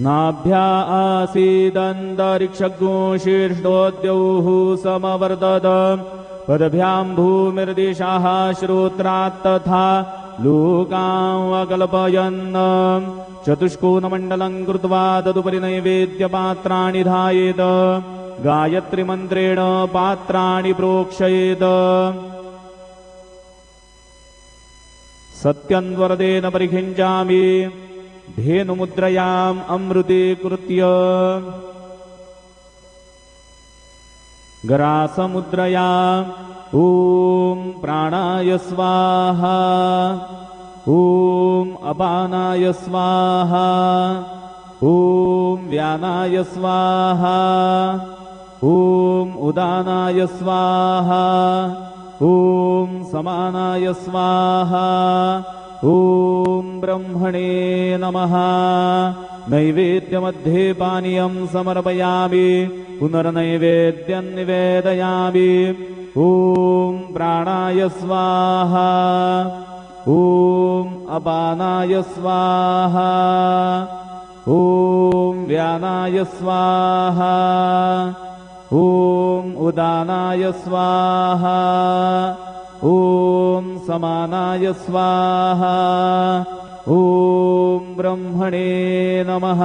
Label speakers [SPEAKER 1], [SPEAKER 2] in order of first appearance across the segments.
[SPEAKER 1] नाभ्या आसीदन्तरिक्षगो शीर्षोद्यौः समवर्तत पदभ्यां भूमिर्दिशाः श्रोत्रात् तथा लोकावकल्पयन् चतुष्कोणमण्डलं कृत्वा तदुपरि नैवेद्यपात्राणि धायेत गायत्रीमन्त्रेण पात्राणि प्रोक्षयेत सत्यन्वरदेन परिखिञ्चामि धेनुमुद्रयाम् अमृतीकृत्य गरासमुद्रया ॐ प्राणाय स्वाहा ॐ अपानाय स्वाहा ॐ व्यानाय स्वाहा ॐ उदानाय स्वाहा ॐ समानाय स्वाहा ॐ ब्रह्मणे नमः। नैवेद्यमध्ये पानीयं समर्पयामि पुनर्नैवेद्यं निवेदयामि। ॐ प्राणाय स्वाहा ॐ अपानाय स्वाहा ॐ व्यानाय स्वाहा ॐ उदानाय स्वाहा ॐ समानाय स्वाहा ॐ ब्रह्मणे नमः।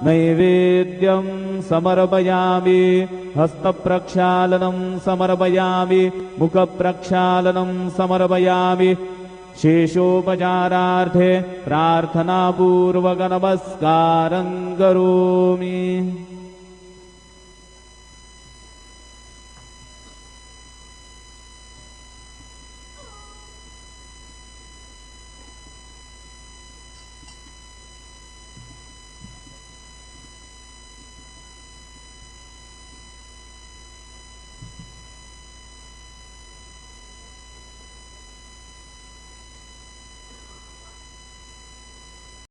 [SPEAKER 1] नैवेद्यं समर्पयामि हस्तप्रक्षालनं समर्पयामि मुखप्रक्षालनं समर्पयामि शेषोपचारार्थे प्रार्थनापूर्वक नमस्कारं करोमि।